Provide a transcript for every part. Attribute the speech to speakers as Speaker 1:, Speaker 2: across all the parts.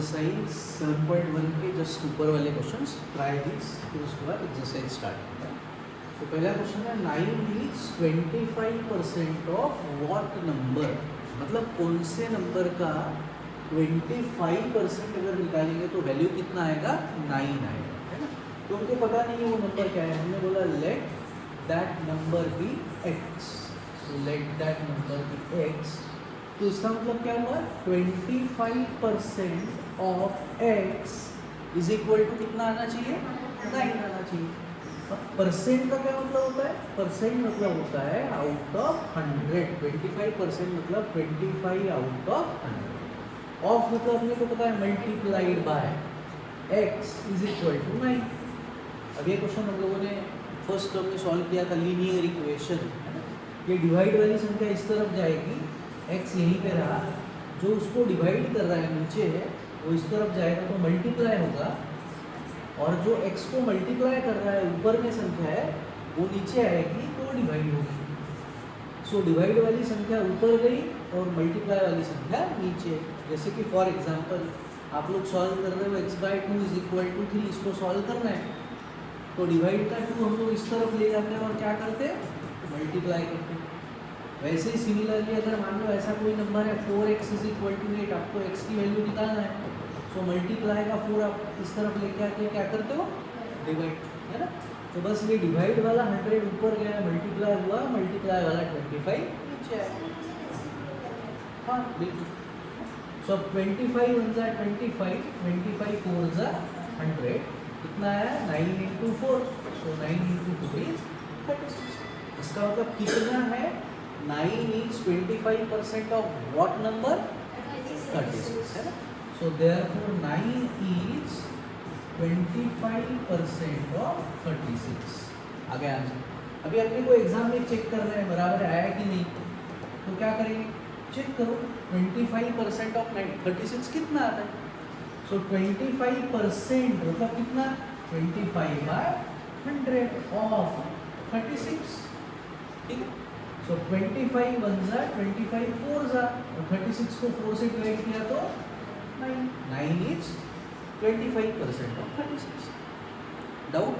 Speaker 1: Exercise 7.1 के just ऊपर वाले क्वेश्चंस ट्राई दिस, फिर उसके बाद एक्सरसाइज स्टार्ट करते हैं। तो पहला क्वेश्चन है 9 इज 25% ऑफ व्हाट नंबर, मतलब कौन से नंबर का 25% अगर निकालेंगे तो वैल्यू कितना आएगा, 9 आएगा, है ना। तो उनको पता नहीं है वो नंबर क्या है। हमने बोला let that number be X, so let that number be X. तो इसका मतलब क्या हुआ, 25% of x is equal to कितना आना चाहिए, 9 आना चाहिए। परसेंट का क्या मतलब होता है, परसेंट मतलब होता है आउट ऑफ 100। 25% मतलब 25 आउट ऑफ 100। ऑफ मतलब अपने को पता है multiplied by x is equal to 9। अब ये क्वेश्चन हम लोगों ने फर्स्ट टर्म में सॉल्व किया था, लीनियर इक्वेशन, है ना। ये डिवाइड वाली संख्या इस तरफ जाएगी, x यहीं पे रहा, जो उसको डिवाइड कर रहा है नीचे है वो इस तरफ जाएगा तो मल्टीप्लाई होगा, और जो x को मल्टीप्लाई कर रहा है ऊपर में संख्या है वो नीचे आएगी तो डिवाइड होगी। सो डिवाइड वाली संख्या ऊपर गई और मल्टीप्लाई वाली संख्या नीचे। जैसे कि फॉर एग्जांपल आप लोग सॉल्व कर रहे हो x/2 इज इक्वल टू 3, इसको सॉल्व करना है तो डिवाइड का 2 हम लोग इस तरफ ले जाते हैं और क्या करते हैं, मल्टीप्लाई करते हैं। वैसे ही सिमिलरली अगर मान लो ऐसा कोई नंबर है 4x इज इक्वल टू 8, आपको x की वैल्यू निकालना है, सो मल्टीप्लाई का 4 आप इस तरफ लेके आके क्या करते हो, डिवाइड, है ना। तो बस ये डिवाइड वाला 100 ऊपर गया, मल्टीप्लाई हुआ, मल्टीप्लाई वाला 25 नीचे आया। हाँ बिल्कुल। सो 25 वन जा 25, 25 4 जा 100, कितना आया 9 इंटू 4, सो 9 इंटू 4 इज 36। इसका मतलब कितना है, 9 is 25% of what number, 36, है ना। So therefore 9 is 25% of 36 आ गया आंसर। अभी अपने को एग्जाम में चेक करना है बराबर आया कि नहीं, तो क्या करेंगे, चेक करो 25% ऑफ 36 कितना आता है। सो 25% मतलब कितना, 25/100 ऑफ 36, ठीक है। सो 25 वन जा 25 4 जा, और 36 को 4 से डिवाइड किया तो 9 इज 25% ऑफ 36। डाउट।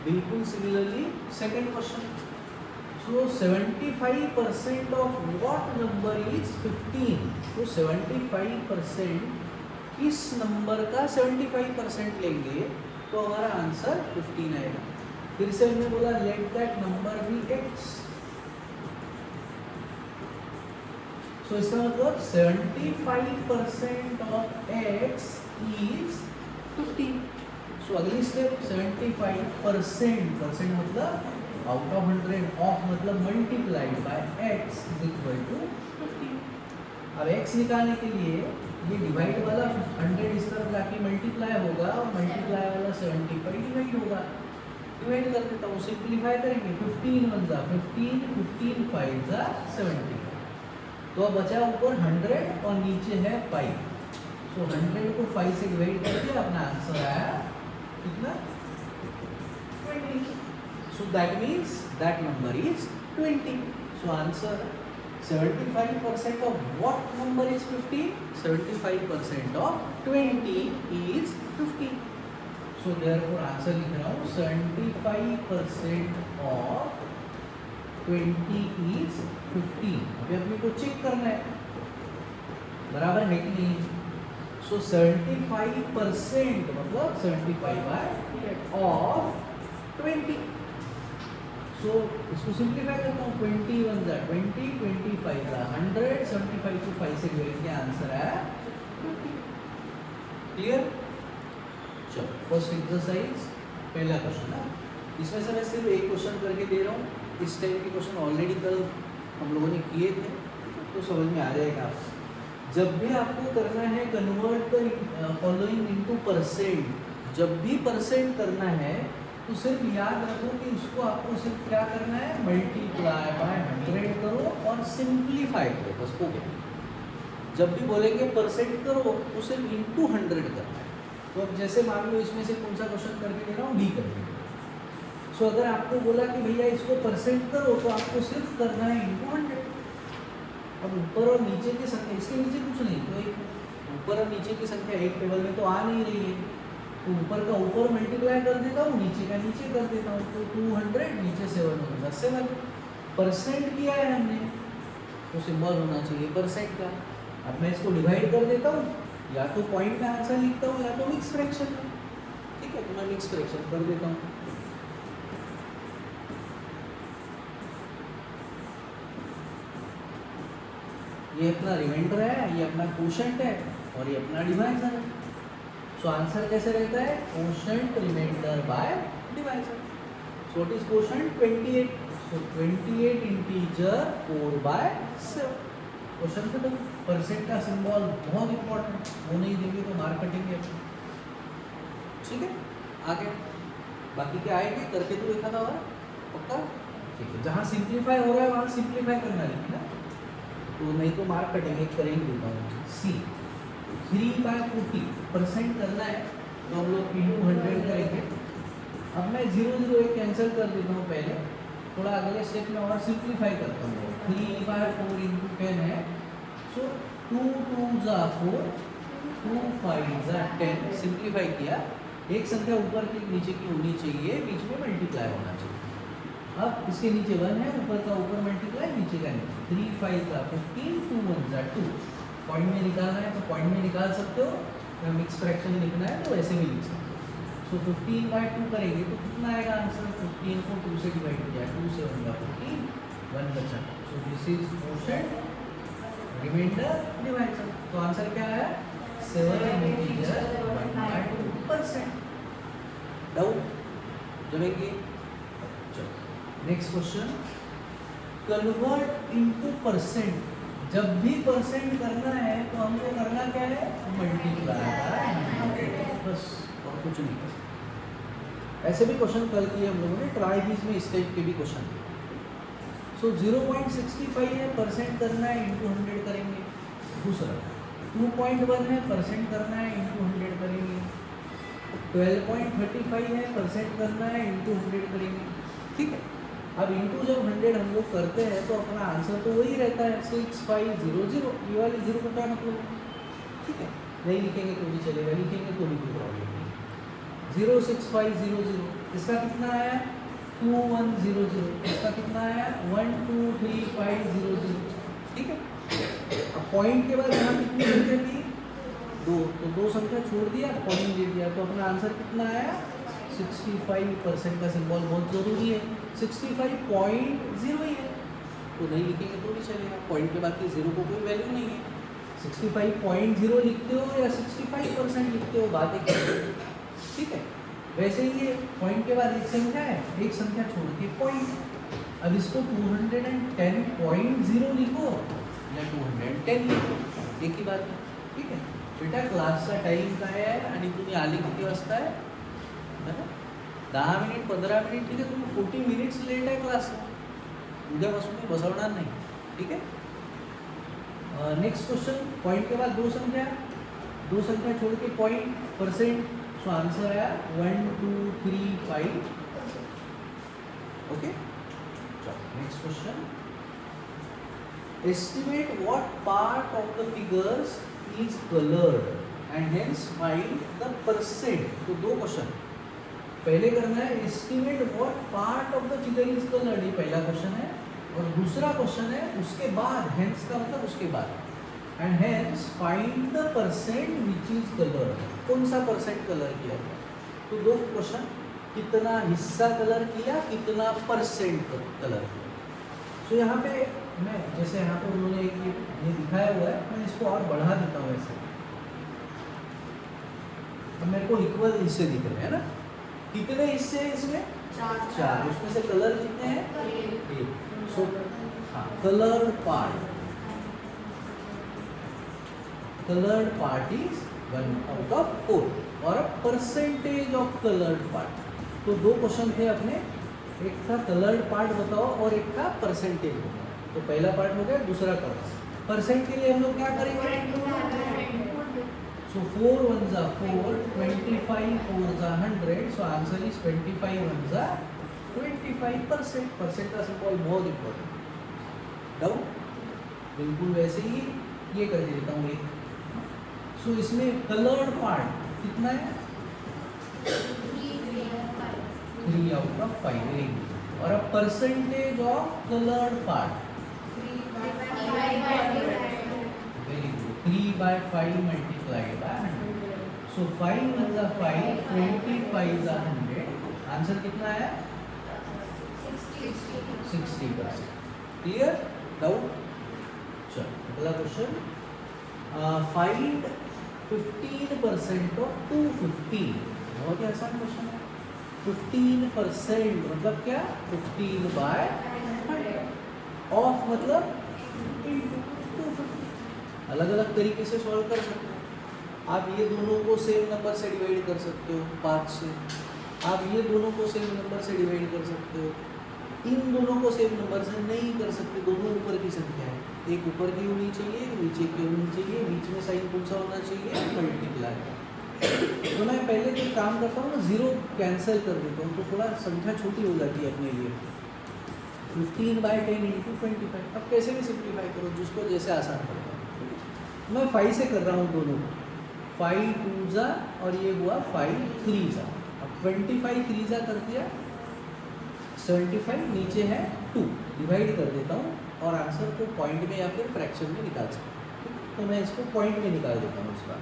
Speaker 1: बिल्कुल similarly second question, so 75% of what number is 15। तो 75% किस नंबर का 75% लेंगे तो हमारा आंसर 15 आएगा। फिर से हमने बोला let that number be x, so इसका मतलब 75% ऑफ x इज 15। सो अगली स्टेप 75% मतलब आउट ऑफ 100, ऑफ मतलब multiplied by x is equal to 15। अब x निकालने के लिए ये डिवाइड वाला 100 इस तरफ जाके मल्टीप्लाई होगा और मल्टीप्लाई वाला 75 डिवाइड होगा। डिवाइड कर देता हूँ, सिंप्लीफाई करेंगे, 15 वन जा 15, 15 5 जा 75, तो बचा ऊपर 100 और नीचे है 5। सो 100 को 5 से डिवाइड करके अपना आंसर आया कितना, 20। So that means that number is 20। So answer 75% of what number is 15, 75% of 20 is 15। So therefore answer लिख रहा हूँ 75% ऑफ 20 इज 15। अभी अपने को चेक करना है बराबर है कि नहीं। सो 75% मतलब 75 ऑफ 20। सो इसको सिंप्लीफाई करता हूँ, 20 वन जा 20, 25 जा 100, 75 को 5 से डिवाइड किया, आंसर आया 50। क्लियर। चलो फर्स्ट एक्सरसाइज पहला क्वेश्चन है, इसमें से मैं सिर्फ एक क्वेश्चन करके दे रहा हूँ। इस टाइप के क्वेश्चन ऑलरेडी कल हम लोगों ने किए थे तो समझ में आ जाएगा। जब भी आपको करना है convert the following into percent, जब भी परसेंट करना है तो सिर्फ याद रखो कि उसको आपको सिर्फ क्या करना है, मल्टीप्लाई बाय 100 करो और सिंप्लीफाई करो, बस हो गया। जब भी बोलेंगे परसेंट करो तो सिर्फ इनटू 100 करना है। तो अब जैसे मान लो इसमें से कौन सा क्वेश्चन करके दे रहा हूँ, डी करके। सो अगर आपको बोला कि भैया इसको परसेंट करो तो आपको सिर्फ करना है इनटू 100। अब ऊपर और नीचे के संख्या, इसके नीचे कुछ नहीं, तो एक ऊपर और नीचे की संख्या एक टेबल में तो आ नहीं रही है, तो ऊपर का ऊपर मल्टीप्लाई कर देता हूँ, नीचे का नीचे कर देता हूँ, तो 200 नीचे 7 परसेंट किया है हमने, तो सिंबल होना चाहिए परसेंट का। अब मैं इसको डिवाइड कर देता हूँ, या तो पॉइंट का आंसर लिखता हूँ या तो मिक्स फ्रैक्शन में। ठीक है, तो मैं मिक्स फ्रैक्शन कर देता हूँ। ये अपना रिमाइंडर है, ये अपना क्वोशंट है और ये अपना डिवाइजर है। सो आंसर कैसे रहता है? Quotient remainder by divisor. So what is quotient? 28। So 28 integer 4/7। Question खत्म। परसेंट का सिंबल बहुत इंपॉर्टेंट, वो नहीं देंगे तो मार्क कटेंगे। ठीक है, आगे बाकी क्या आएंगे करके तो देखा था और पक्का। ठीक है, जहाँ सिंप्लीफाई हो रहा है वहाँ सिंप्लीफाई करना है ना, तो नहीं तो मार्क कटेंगे। करेंगे देता हूँ सी 3/40 परसेंट करना है, तो हम लोग इंटू 100 करेंगे। अब मैं 0 0 1 कैंसिल कर देता हूँ पहले, थोड़ा अगले स्टेप में और सिंप्लीफाई करता हूँ। 3/4 इंटू 10 है, सो 2 2 ज़ा 4, 2 5 ज़ा 10। सिंप्लीफाई किया, एक संख्या ऊपर की नीचे की होनी चाहिए, बीच में मल्टीप्लाई होना चाहिए। अब इसके नीचे 1 है, ऊपर का ऊपर मल्टीप्लाई, नीचे का नीचे। 3 5 ज़ा 15, 2 1 ज़ा 2। पॉइंट में निकालना है तो पॉइंट में निकाल सकते हो, या मिक्स फ्रैक्शन लिखना है तो ऐसे भी लिख सकते हो। सो 15/2 करेंगे तो कितना आएगा आंसर? 15 को 2 से डिवाइड किया, 2 से 15, 1 बचा। So this is quotient remainder divisor. तो आंसर क्या आया? 7 इंटीजर 1/2%। डाउट जमेंगे? चलो next question, convert into percent. जब भी परसेंट करना है तो हमको करना क्या है? मल्टीप्लाई, बस और कुछ नहीं। ऐसे भी क्वेश्चन कल किए हम लोगों ने, ट्राई बीज में इस टाइप के भी क्वेश्चन। सो 0.65 है, परसेंट करना है, इंटू 100 करेंगे। दूसरा 2.1 है, परसेंट करना है, इंटू 100 करेंगे। 12.35 है, परसेंट करना है, इंटू 100 करेंगे। ठीक है, अब इंटू जब 100 हम लोग करते हैं तो अपना आंसर तो वही रहता है 6500। ये वाली 0 का क्या मतलब है? ठीक है, नहीं लिखेंगे तो भी चलेगा, लिखेंगे तो भी कोई प्रॉब्लम नहीं। 06500, इसका कितना आया? 2100। इसका कितना आया? 123500। ठीक है, अब पॉइंट के बाद यहाँ कितनी संख्या थी? 2, तो 2 संख्या छोड़ दिया, पॉइंट दे दिया, तो अपना आंसर कितना आया? 65% का सिंबल बहुत ज़रूरी है। 65.0 ही है, तो नहीं लिखेंगे तो भी चलेगा, पॉइंट के बाद की 0 को कोई वैल्यू नहीं है। 65.0 लिखते हो या 65% लिखते हो, बात एक है। ठीक है, वैसे ही ये पॉइंट के बाद एक संख्या है, एक संख्या छोड़ के पॉइंट। अब इसको 210.0 लिखो या 210 लिखो, एक ही बात है। ठीक है बेटा, क्लासचा टाइम काय आहे आणि तुम्ही आले किती वाजता आहे? 10 मिनिट 15 मिनिट, ठीक आहे, तुम्ही 40 मिनिट्स लेट आहे क्लास, उद्यापासून मी बसवणार नाही। ठीक है, नेक्स्ट क्वेश्चन, पॉइंट के बाद 2 संख्या छोड़ के पॉइंट, परसेंट। सो आंसर आया 1 2 3 5। Okay, next question, estimate what part of the figures is coloured and hence find the percent. तो 2 क्वेश्चन, पहले करना है estimate what part of the figure is coloured, ये पहला क्वेश्चन है। और दूसरा क्वेश्चन है उसके बाद, हेंस का मतलब उसके बाद, and hence find the percent which is coloured. कौन सा परसेंट कलर किया गया? तो 2 क्वेश्चन, कितना हिस्सा कलर किया, कितना परसेंट कलर किया। सो यहाँ पे मैं, जैसे यहाँ पे उन्होंने ये दिखाया हुआ है, मैं इसको और बढ़ा देता हूँ ऐसे। अब मेरे को इक्वल हिस्से दिख रहे हैं ना, कितने हिस्से हैं इसमें? 4। उसमें से कलर कितने हैं? 1। सो हाँ, coloured part is 1 out of 4 और परसेंटेज ऑफ कलर्ड पार्ट। तो 2 क्वेश्चन थे अपने, एक था कलर्ड पार्ट बताओ और एक था परसेंटेज बताओ। तो पहला पार्ट हो गया, दूसरा कलर। परसेंट के लिए हम लोग क्या करेंगे? सो 4 1 ज़ा 4, 25 4 ज़ा 100। सो आंसर इज 25 1 ज़ा 25%। परसेंट का सिंबल बहुत इंपॉर्टेंट। डाउट? बिल्कुल वैसे ही ये कर देता हूँ एक। सो इसमें कलर्ड पार्ट कितना है? 3 आउट ऑफ 5, वेरी गुड। और अब percentage of coloured part, very good, 3/5 multiplied by 100। सो 5 1 जा 5, 25 जा 100, आंसर कितना आया? 60%। क्लियर? डाउट? चलो अगला क्वेश्चन, फाइंड 15% ऑफ 215। बहुत ही आसान क्वेश्चन है। 15% मतलब क्या? 15/100, ऑफ मतलब 250। अलग अलग तरीके से सॉल्व कर सकते हो। आप ये दोनों को सेम नंबर से डिवाइड कर सकते हो 5 से, आप ये दोनों को सेम नंबर से डिवाइड कर सकते हो, इन दोनों को सेम नंबर से नहीं कर सकते, दोनों ऊपर की संख्या है, एक ऊपर की होनी चाहिए, एक नीचे की होनी चाहिए, बीच में साइन कौन सा होना चाहिए? मल्टीप्लाई। तो मैं पहले जो काम करता हूँ ना, 0 कैंसिल कर देता हूँ, तो थोड़ा संख्या छोटी हो जाती है अपने लिए। 15/10 × 25। अब कैसे भी सिंप्लीफाई करो, जिसको जैसे आसान पड़ेगा। मैं 5 से कर रहा हूँ दोनों, 5 2 जा और ये हुआ 5 3 जा। अब 25 3 जा कर दिया 75, नीचे है 2, डिवाइड कर देता हूँ और आंसर को पॉइंट में या फिर फ्रैक्शन में निकाल सकता हूँ। तो मैं इसको पॉइंट में निकाल देता हूँ इसका।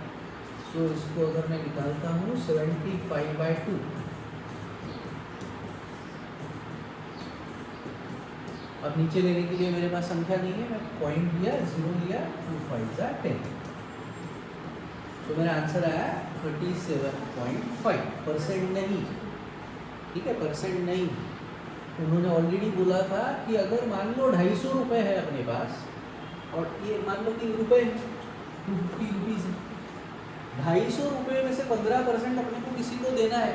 Speaker 1: सो इसको अगर मैं निकालता हूँ 75/2, अब नीचे लेने के लिए मेरे पास संख्या नहीं है, मैं पॉइंट लिया, 0 लिया, 2 5 जा 10। तो मेरा आंसर आया 37.5%। नहीं, ठीक है, परसेंट नहीं। उन्होंने ऑलरेडी बोला था कि अगर मान लो 250 रुपये है अपने पास, और ये मान लो कि रुपये 250 रुपीज़ है, 250 रुपये में से 15% अपने को किसी को देना है,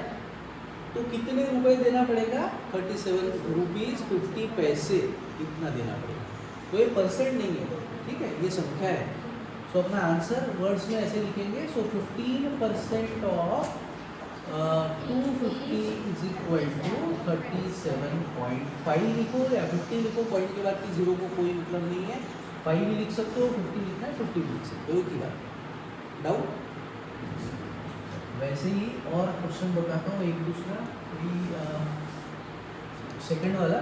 Speaker 1: तो कितने रुपए देना पड़ेगा? 37 रुपीज़ 50 पैसे, इतना देना पड़ेगा। तो ये परसेंट नहीं है, ठीक है, ये संख्या है। सो अपना आंसर वर्ड्स में ऐसे लिखेंगे। सो 15% ऑफ 250 इज इक्वल टू 37.5 लिखो या 50 लिखो, पॉइंट के बाद की 0 को कोई मतलब नहीं है, 5 भी लिख सकते हो, 50 लिखना है 50 भी लिख सकते हो, की बात। डाउट? वैसे ही और क्वेश्चन बताता हूँ एक दूसरा, सेकंड वाला,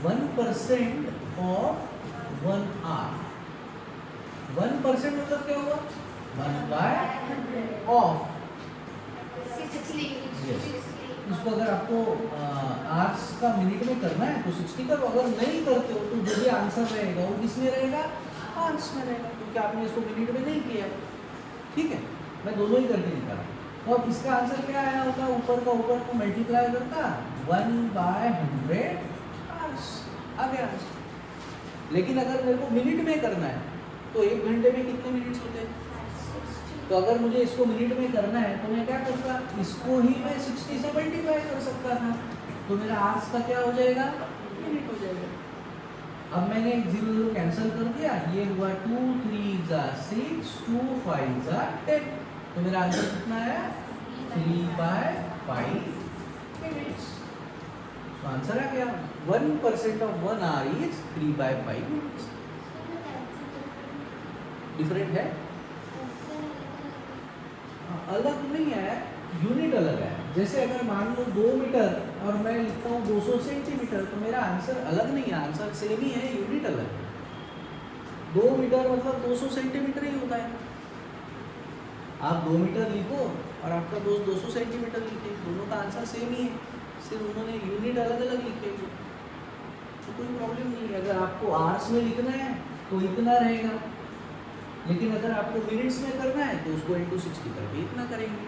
Speaker 1: 1% ऑफ 1 आवर। 1% मतलब क्या हुआ? 1/100 ऑफ
Speaker 2: 60।
Speaker 1: इसको अगर आपको आवर्स का मिनट में करना है तो 60 करो, अगर नहीं करते हो तो जो भी आंसर रहेगा वो किस में रहेगा? आवर्स में रहेगा, क्योंकि आपने इसको मिनट में नहीं किया। ठीक है, मैं दोनों ही करके दिखा रहा हूँ। तो अब इसका आंसर क्या आया होगा? ऊपर का ऊपर को मल्टीप्लाई करता 1/100 आवर्स आ गया आंसर। लेकिन अगर मेरे को मिनट में करना है तो 1 घंटे में कितने मिनट्स होते हैं? तो अगर मुझे इसको मिनट में करना है तो मैं क्या करता? इसको ही मैं 60 से मल्टीप्लाई कर सकता था, तो मेरा आवर्स का क्या हो जाएगा? मिनट हो जाएगा। अब मैंने 0 कैंसिल कर दिया, ये हुआ 2 3 जा 6, 2 5 जा 10, तो मेरा आंसर कितना आया? 3/5 मिनट्स। तो आंसर आ गया 1% of 1 our is 3/5 minutes. Different है, अलग नहीं है, यूनिट अलग है। जैसे अगर मान लो 2 मीटर और मैं लिखता हूँ 200 सेंटीमीटर, तो मेरा आंसर अलग नहीं है, आंसर सेम ही है, यूनिट अलग है। 2 मीटर मतलब 200 सेंटीमीटर ही होता है। आप 2 मीटर लिखो और आपका दोस्त 200 सेंटीमीटर लिखे, दोनों का आंसर सेम ही है, सिर्फ उन्होंने यूनिट अलग अलग लिखे, तो कोई प्रॉब्लम नहीं है। अगर आपको आवर्स में लिखना है तो इतना रहेगा, लेकिन अगर आपको मिनट्स में करना है तो उसको इंटू 60 करके इतना करेंगे।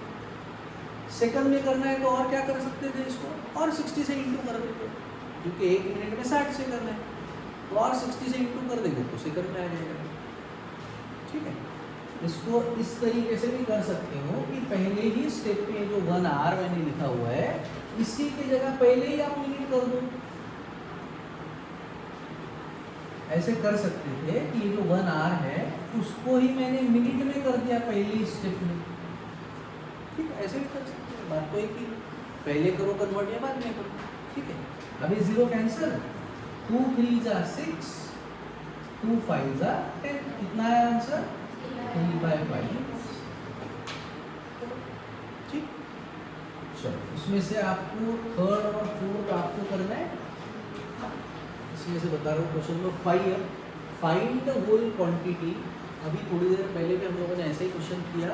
Speaker 1: सेकंड में करना है तो और क्या कर सकते थे? इसको और 60 से इंटू कर देते, क्योंकि 1 मिनट में 60 से करना है, तो और 60 से इंटू कर देंगे तो सेकंड में आ जाएगा। ठीक है, इसको इस तरीके से भी कर सकते हो कि पहले ही स्टेप में जो 1 आवर मैंने लिखा हुआ है, इसी की जगह पहले ही आप मिनट कर दो। ऐसे कर सकते थे कि ये जो 1 आवर है उसको ही मैंने मिनट में कर दिया पहले स्टेप में। ठीक है, ऐसे भी कर सकते हैं, बात तो एक ही, पहले करो कन्वर्ट या बाद में करो। ठीक है, अभी 0 कैंसिल, 2 3 जा 6, 2 5 जा 10, कितना है आंसर? 3/5। ठीक, चलो इसमें से आपको थर्ड और फोर्थ आपको करना है। इसमें से बता रहा हूँ question number 5, find the whole quantity. अभी थोड़ी देर पहले भी हम लोगों ने ऐसा ही क्वेश्चन किया,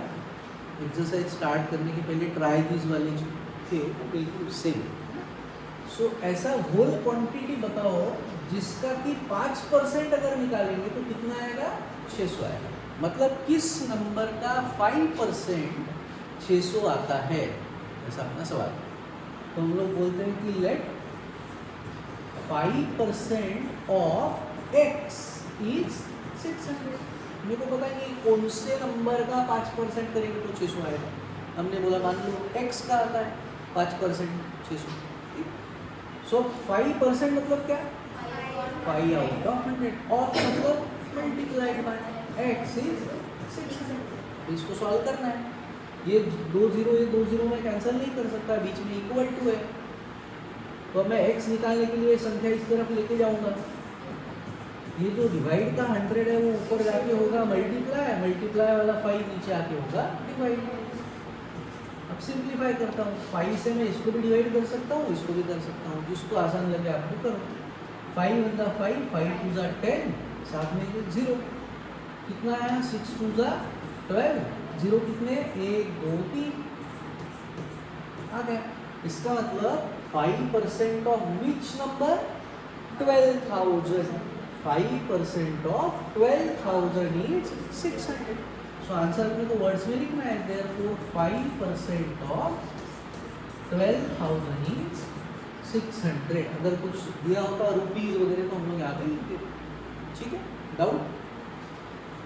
Speaker 1: एक्सरसाइज स्टार्ट करने के पहले ट्राई दिस वाले जो थे वो बिल्कुल सेम। सो ऐसा होल क्वांटिटी बताओ जिसका कि 5% अगर निकालेंगे तो कितना आएगा, 600 आएगा। मतलब किस नंबर का 5% 600 आता है, ऐसा अपना सवाल। तो हम लोग बोलते हैं कि लेट 5% ऑफ x इज 600। मेरे को पता नहीं कौन से नंबर का 5% करेंगे तो 600 आएगा। हमने बोला मान लो x का आता है 5% 600। सो 5% मतलब क्या, 5 आउट ऑफ 100। ऑफ मतलब मल्टीप्लाइड बाय x इज 600। इसको सॉल्व करना है। ये 2 0 में कैंसिल नहीं कर सकता, बीच में इक्वल टू है। तो मैं x निकालने के लिए संख्या इस तरफ लेके जाऊंगा। ये जो डिवाइड का 100 है वो ऊपर जाके होगा मल्टीप्लाई वाला 5 नीचे आके होगा डिवाइड। अब सिंप्लीफाई करता हूँ, 5 से मैं इसको भी डिवाइड कर सकता हूँ, इसको भी कर सकता हूँ, जिसको आसान लगे आपको करो। 5 1 5, 5 2 10, साथ में 0 कितना आया, 6 2 12, 0 कितने 1 2 3 आ गया। इसका मतलब 5% of which number, 12,000। 5% of 12,000 is 600। So answer अपने को वर्ड्स में लिखना है, therefore 5% of 12,000 is 600। अगर कुछ दिया होता रुपीज वगैरह तो हम लोग यहाँ पे लिखते। ठीक है, डाउट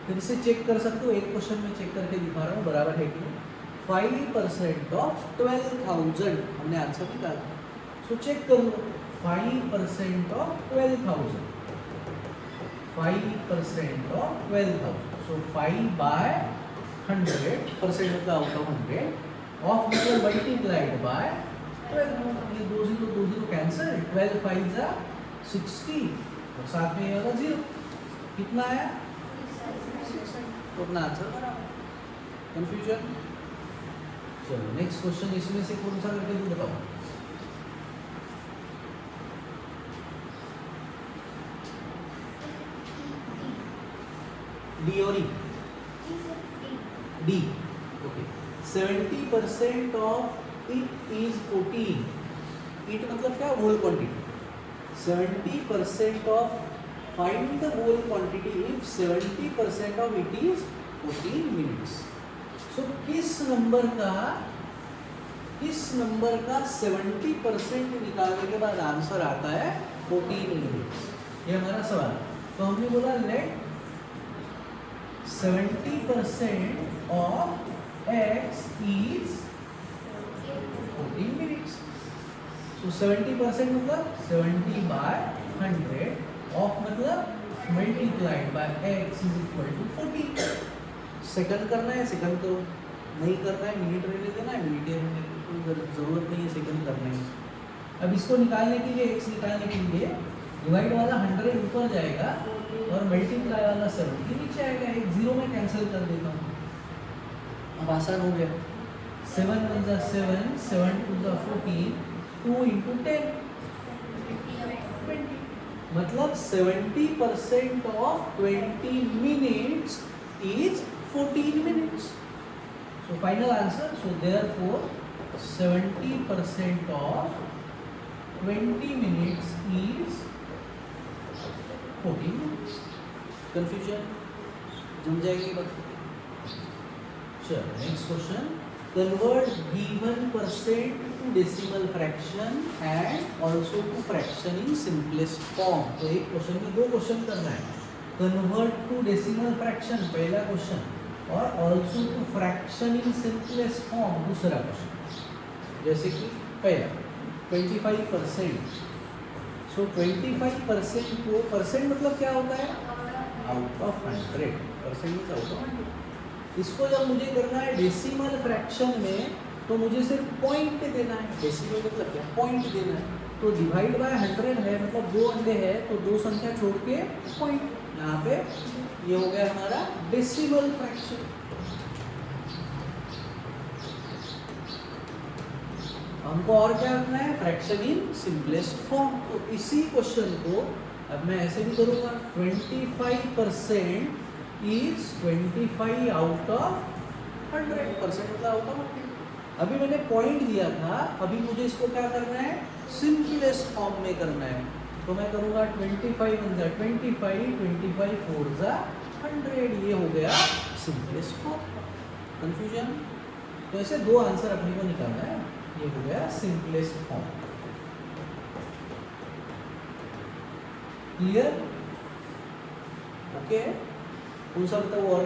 Speaker 1: फिर से चेक कर सकते हो, एक क्वेश्चन में चेक करके दिखा रहा हूँ बराबर है कि नहीं। 5% of 12,000 हमने आंसर निकाला। सो चेक कर लो, 5% of 12,000, 5% of 12,000। सो 5/100, परसेंट मतलब आउट ऑफ 100, ऑफ मतलब मल्टीप्लाइड बाय 12,000। ये 2 0 कैंसिल, 12 5 60 और साथ में ये होगा 0। कितना आया, 600। तो अपना आंसर बराबर। कंफ्यूजन। चलो नेक्स्ट क्वेश्चन, इसमें से कौन सा करके तू बताओ। डी और E, D okay. 70% of it is 14। It मतलब क्या, whole quantity. 70% of, find the whole quantity if 70% of it is 14 minutes. So किस नंबर का 70% निकालने के बाद आंसर आता है 14 मिनट्स, ये हमारा सवाल। तो हमने बोला late 70% of x is 14 minutes। So 70% मतलब 70/100 of मतलब multiplied by x is equal to 14। Second करना है सेकंड करो, नहीं करना है मिनट रहने देना है मिनट रहने देना, कोई ज़रूरत नहीं है सेकंड करने की। अब इसको निकालने के लिए, x निकालने के लिए डिवाइड वाला 100 ऊपर जाएगा और मल्टीप्लाई वाला 70 नीचे आएगा। एक 0 में कैंसिल कर देता हूँ, अब आसान हो गया। 7 1 7, 7 2 14, 2 into 10 20। मतलब 70% of 20 minutes is 14 minutes। So final answer, so therefore 70% of 20 minutes is 14 minutes। Confusion जम जाएगी बात। चलो next question, convert given percent to decimal fraction and also to fraction in simplest form. तो एक क्वेश्चन में 2 question करना है, convert to decimal fraction पहला क्वेश्चन और also to fraction in simplest form दूसरा क्वेश्चन। जैसे कि पहला 25%। सो 25% को, परसेंट मतलब क्या होता है, out of 100, percent is out of 100। इसको जब मुझे करना है डेसिमल फ्रैक्शन में तो मुझे सिर्फ पॉइंट देना है। डेसिमल मतलब क्या, पॉइंट देना है। तो डिवाइड बाय 100 है मतलब 2 अंडे है तो 2 संख्या छोड़ के पॉइंट, यहाँ पे ये हो गया हमारा डेसिमल फ्रैक्शन। हमको और क्या करना है, फ्रैक्शन इन सिंपलेस्ट फॉर्म। तो इसी क्वेश्चन को अब मैं ऐसे भी करूँगा, 25% इज 25 आउट ऑफ 100%, मतलब आउट ऑफ 100। अभी मैंने पॉइंट दिया था, अभी मुझे इसको क्या करना है, सिंपलेस्ट फॉर्म में करना है। तो मैं करूँगा 25 × 25, 25 4 × 100, ये हो गया सिंपलेस्ट फॉर्म। कंफ्यूजन? तो ऐसे दो आंसर अपने को निकालना है, ये हो गया सिंपलेस्ट फॉर्म। क्लियर? ओके, कौन सा बताओ और?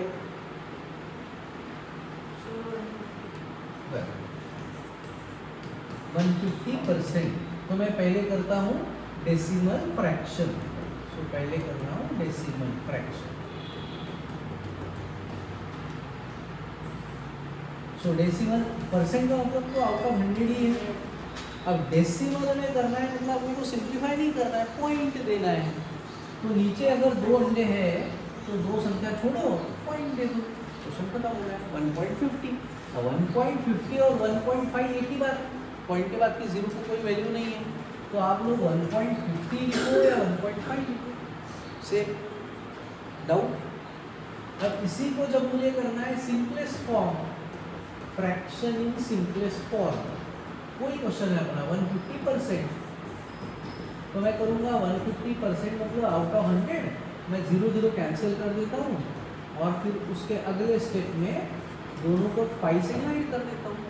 Speaker 1: 150%। तो मैं पहले करता हूँ डेसिमल फ्रैक्शन। तो पहले कर रहा हूँ डेसिमल फ्रैक्शन। सो डेसिमल परसेंट का मतलब तो आउट ऑफ 100 ही है। अब डेसिमल में करना है मतलब आपको सिंप्लीफाई नहीं करना है, पॉइंट देना है। तो नीचे अगर 2 अंडे हैं तो 2 संख्या छोड़ो, पॉइंट दे दो, क्वेश्चन खत्म हो गया। 1.50 और 1.50 और 1.5 एक ही बात, पॉइंट के बाद की 0 को कोई वैल्यू नहीं है। तो आप लोग 1.50 लिखो या 1.5 लिखो, से डाउट। अब इसी को जब मुझे करना है simplest form, fraction in simplest form, कोई क्वेश्चन है अपना 150%, तो मैं करूँगा 150% मतलब आउट ऑफ 100 मैं 0 0 कैंसिल कर देता हूँ और फिर उसके अगले स्टेप में दोनों को 5 से डिवाइड कर देता हूँ।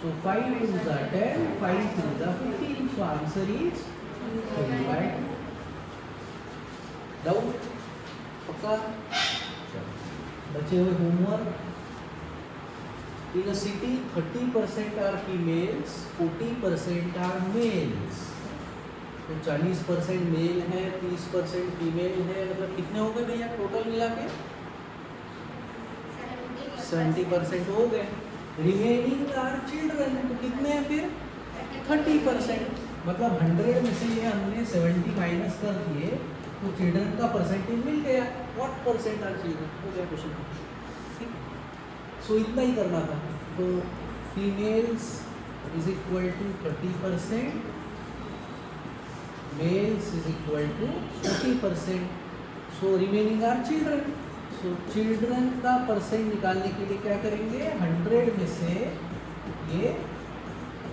Speaker 1: सो 5 2 × 10, 5 3 × 15, सो आंसर इज 25। डाउट? पक्का? बचे हुए homework. In a city, 30% are females, 40% are males. तो 40% मेल है, 30% फीमेल है, मतलब कितने हो गए भैया टोटल मिला के? 70% हो गए। रिमेनिंग आर चिल्ड्रन, तो कितने हैं फिर? 30%। मतलब 100 में से ये हमने 70 माइनस कर दिए, तो चिल्ड्रन का परसेंटेज मिल गया। What percent are children? हो गया क्वेश्चन। सो इतना ही करना था। तो females is equal to 30%, males is equal to 40%। So remaining are children. So children का परसेंट निकालने के लिए क्या करेंगे, 100 में से ये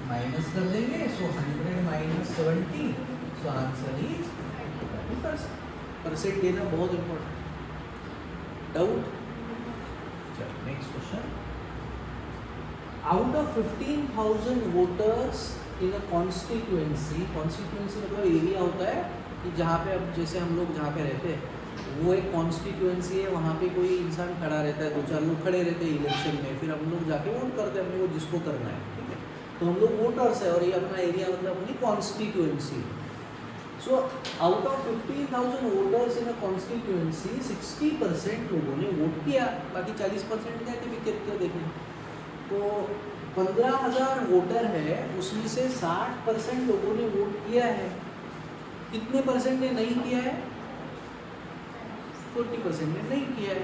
Speaker 1: माइनस कर देंगे। सो 100 minus 70, so answer is 30%। Percent देना बहुत इम्पोर्टेंट। डाउट? चलो next question. Out of 15,000 voters in a constituency, constituency मतलब एरिया होता है कि जहाँ पे अब जैसे हम लोग जहाँ पे रहते हैं वो एक कॉन्स्टिट्यूएंसी है, वहाँ पे कोई इंसान खड़ा रहता है, 2-4 लोग खड़े रहते हैं इलेक्शन में, फिर हम लोग जाके वोट करते हैं अपने को जिसको करना है, ठीक है। तो हम लोग वोटर्स है और ये अपना एरिया मतलब अपनी constituency. So out of 15,000 voters in a constituency 60% लोगों ने वोट किया, बाकी 40% गए थे पिक्चर देखने। तो 15,000 वोटर है, उसमें से 60% लोगों ने वोट किया है। कितने परसेंट ने नहीं किया है? 40% ने नहीं किया है।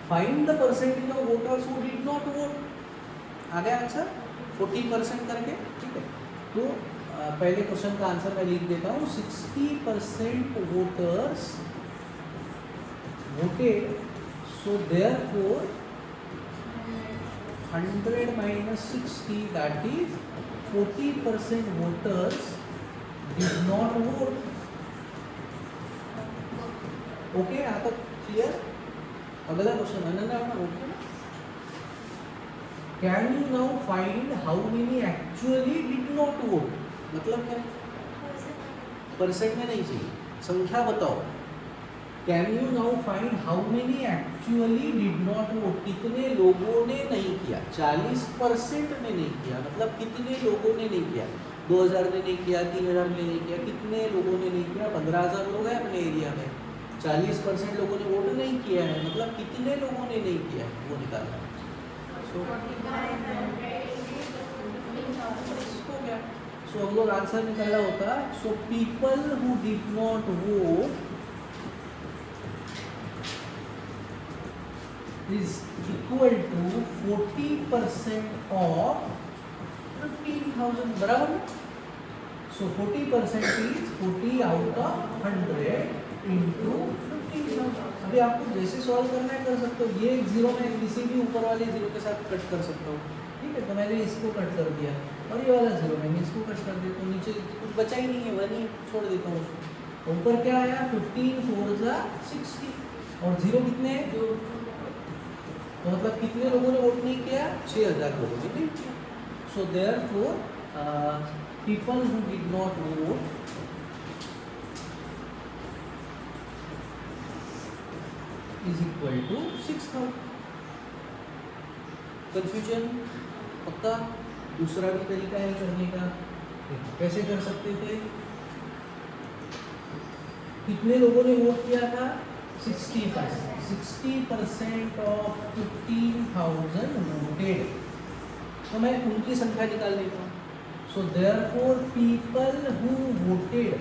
Speaker 1: Find the percentage of voters who did not vote. आ गया आंसर 40% करके, ठीक है। तो पहले क्वेश्चन का आंसर मैं लिख देता हूँ। 60% voters voted, so therefore 100 minus 60, that is 40% voters did not vote. Okay, यहाँ तक क्लियर? अगला क्वेश्चन अनन्या ओके ना? Can you now find how many actually did not vote? मतलब क्या? परसेंट में नहीं चाहिए, संख्या बताओ। Can you now find how many actually did not vote? कितने लोगों ने नहीं किया? 40% ने नहीं किया, मतलब कितने लोगों ने नहीं किया? 2000 ने नहीं किया, 3000 ने नहीं किया, कितने लोगों ने नहीं किया? 15,000 लोग हैं अपने एरिया में, 40% लोगों ने वोट नहीं किया है, मतलब कितने लोगों ने नहीं किया है वो निकालना है। हो गया। सो हम लोग आंसर निकाला होता। So people who did not vote is equal to 40% of 15,000 बराबर। So 40% is 40 out of 100 into 15,000। अभी आपको जैसे सॉल्व करना है कर सकते हो। ये एक जीरो में किसी भी ऊपर वाले जीरो के साथ कट कर सकता हूँ, ठीक है। तो मैंने इसको कट कर दिया और ये वाला जीरो मैंने इसको कट कर दिया, तो नीचे कुछ बचा ही नहीं है, वन ही छोड़ देता हूँ। ऊपर क्या आया 15 4 जा 60 और जीरो कितने हैं 2। तो मतलब कितने लोगों ने वोट नहीं किया 6000 लोगों ने नहीं किया। So therefore people who did not vote is equal to 6,000। Confusion पक्का? दूसरा भी तरीका है करने का, कैसे कर सकते थे? कितने लोगों ने वोट किया था 60% ऑफ 15,000 वोटेड। तो मैं उनकी संख्या निकाल लेता हूँ। So therefore people who voted,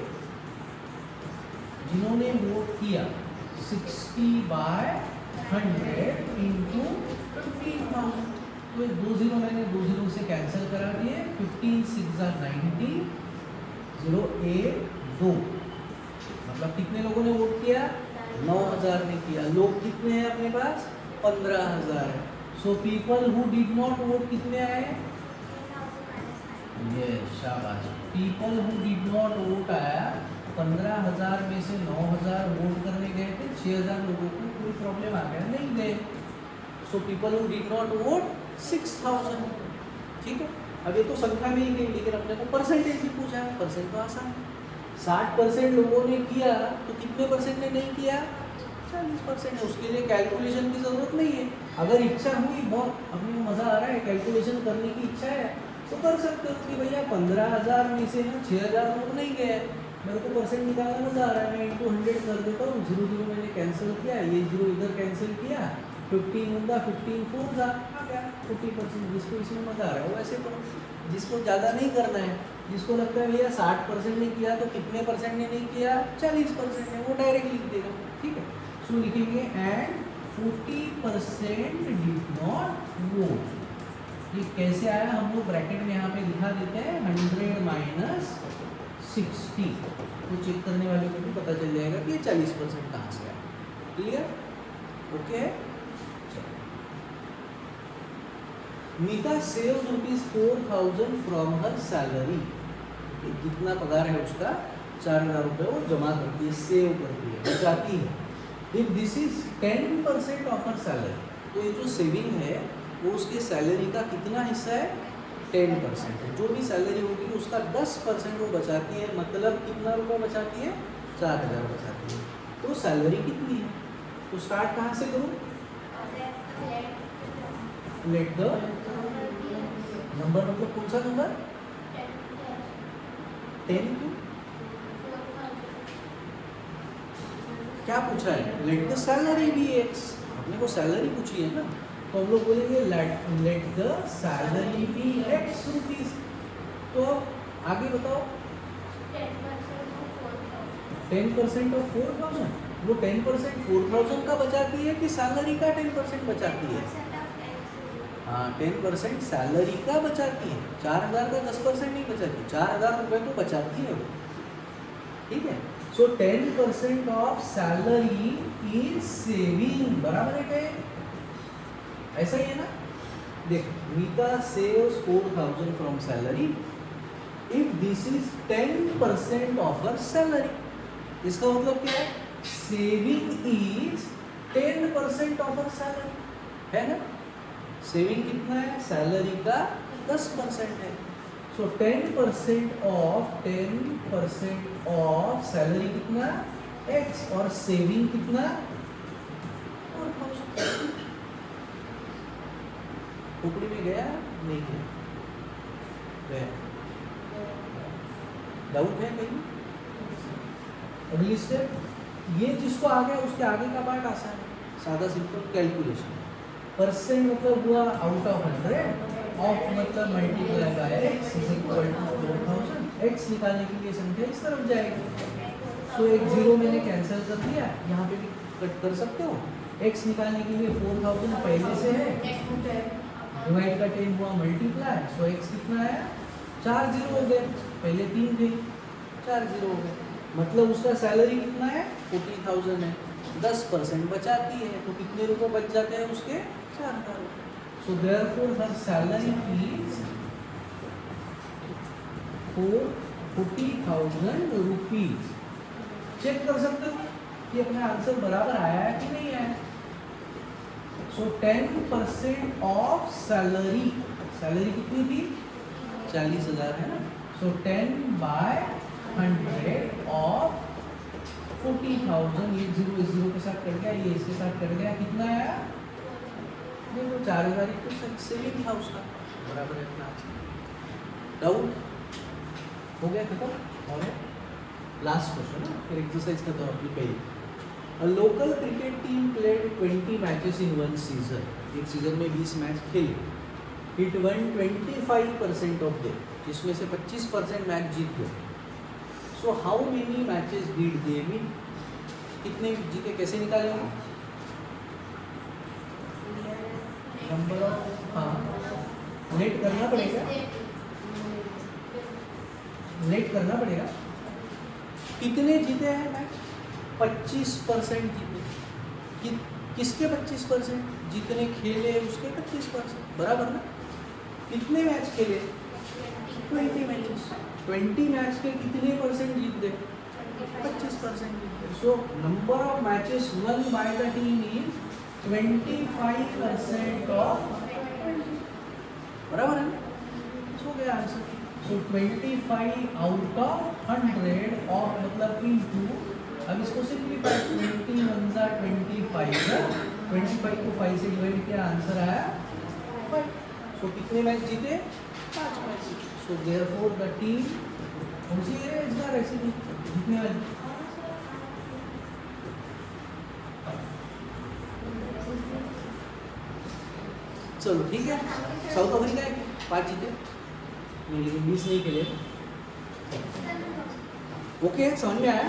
Speaker 1: जिन्होंने वोट किया 60/100 इंटू 15,000। तो ये 2 जीरो मैंने 2 जीरो से कैंसिल करा दिए। 15 6 90 0 8 2। मतलब कितने लोगों ने वोट किया 9,000 ने किया। लोग कितने हैं अपने पास 15,000 है। सो people who did not vote कितने आए? ये शाबाश। People who did not vote आया 15,000 में से 9,000 वोट करने गए थे, 6,000 लोगों को कोई प्रॉब्लम आ गया नहीं गए। सो people who did not vote 6,000। ठीक है। अब ये तो संख्या में ही गई, लेकिन अपने को परसेंटेज भी पूछा है। परसेंट तो आसान है। 60% लोगों ने किया तो कितने परसेंट ने नहीं किया 40% है। उसके लिए कैलकुलेशन की जरूरत नहीं है। अगर इच्छा हुई बहुत अपने को मज़ा आ रहा है कैलकुलेशन करने की इच्छा है तो कर सकते हो कि भैया 15,000 में से ना 6,000 लोग नहीं गए, मेरे को परसेंट निकालना मज़ा आ रहा है, मैं इंटू 100 कर देता हूँ। 0 0 मैंने कैंसिल किया, ये जीरो इधर कैंसिल किया, 15 होगा 15 4 जा आ गया 40%। जिसको इसमें मज़ा आ रहा है वो ऐसे करो। जिसको ज़्यादा नहीं करना है, जिसको लगता है भैया 60% ने किया तो कितने परसेंट ने नहीं किया 40% ने, वो डायरेक्ट लिख देगा। ठीक है। सो लिखेंगे एंड 40% डिड नॉट वोट। ये कैसे आया हम लोग ब्रैकेट में यहाँ पे दिखा देते हैं 100 माइनस 60। तो चेक करने वाले को भी पता चल जाएगा कि ये 40% कहाँ से आया। Clear? Okay. Meeta saves ₹4,000 from her salary. जितना पगार है उसका 4,000 रुपये वो जमा करती है, सेव करती है, बचाती है। If this is 10% of her salary, तो ये जो सेविंग है वो उसके सैलरी का कितना हिस्सा है 10% है। जो भी सैलरी होगी उसका 10% वो बचाती है। मतलब कितना रुपया बचाती है 4,000 बचाती है। तो सैलरी कितनी है? तो स्टार्ट कहाँ से करूँ? लेट द नंबर, मतलब कौन सा नंबर 10 क्यों? क्या पूछा है? Let the salary be x. अपने को सैलरी पूछी है ना, तो हम लोग बोलेंगे let the salary be x rupees. तो आगे बताओ 10% ऑफ 4,000। वो 10% 4,000 का बचाती है कि सैलरी का 10% बचाती है? हाँ, 10% सैलरी का बचाती है। 4,000 का 10% नहीं बचाती, 4,000 रुपये तो बचाती है वो। ठीक है। So 10% of salary is saving, बराबर है? ऐसा ही है ना। देख, Meeta saves 4,000 from salary if this is 10% of her salary. इसका मतलब क्या है? Saving is 10% of her salary, है ना। सेविंग कितना है? सैलरी का 10% है। सो 10% ऑफ सैलरी कितना x, और सेविंग कितना 4,000। खोपड़ी में गया नहीं गया? डाउट है कहीं? अगली स्टेप, ये जिसको आ गया उसके आगे का पार्ट आसान है, सादा सिंपल कैलकुलेशन। परसेंट मतलब हुआ आउट ऑफ 100, ऑफ मतलब multiply by x is equal to 4,000। X निकालने के लिए संख्या इस तरफ जाएगी। सो एक जीरो मैंने कैंसिल कर दिया, यहाँ पे भी कट कर सकते हो। x निकालने के लिए 4000 पहले से है, डिवाइड का 10 हुआ मल्टीप्लाई, सो x कितना है 4 जीरो हो गए, पहले 3 थे 4 जीरो हो गए, मतलब उसका सैलरी कितना है 40,000 है, 10% बचाती है तो कितने रुपए बच जाते हैं उसके 4,000। So therefore her salary is 40,000 rupees. Check कर सकते हो कि अपना आंसर बराबर आया है कि नहीं आया। सो 10% ऑफ सैलरी, सैलरी कितनी थी 40,000 है ना, सो 10/100 ऑफ 40,000, ये जीरो इस जीरो के साथ कट गया, ये इसके साथ कट गया, कितना आया देखो 4,000 सेविंग था उसका, बराबर है अपना आंसर। डाउट हो गया खत्म। और लास्ट क्वेश्चन है, फिर एक्सरसाइज का तो अपनी पहली। A local cricket team played 20 matches in one season. एक सीजन में 20 मैच खेले। It won 25% of them, जिसमें से 25% मैच जीत गए। So how many matches did they win? कितने जीते कैसे निकालेंगे? नंबर ऑफ, हाँ नेट करना पड़ेगा, नेट करना पड़ेगा। कितने जीते हैं मैच? 25% जीते। किसके 25%? जितने खेले उसके 25%, बराबर ना। कितने मैच खेले? 20 मैचेस। 20 मैच के कितने परसेंट जीत गए? 25% जीत गए। So number of matches one by the team is 25% of, बराबर है ना, हो गया answer. So 25 out of 100 of मतलब इनटू, अब इसको सिंपलीफाई, 20 1 जा 25 है, 25 को 5 से डिवाइड किया, आंसर आया 5। सो कितने मैच जीते? 5 मैच जीते। सो देयरफॉर द टीम कौन सी है इस बार ऐसी जीतने वाली? चलो ठीक है, साउथ अफ्रीका है 5 जीते नहीं, लेकिन 20 नहीं खेले। ओके समझ में आया?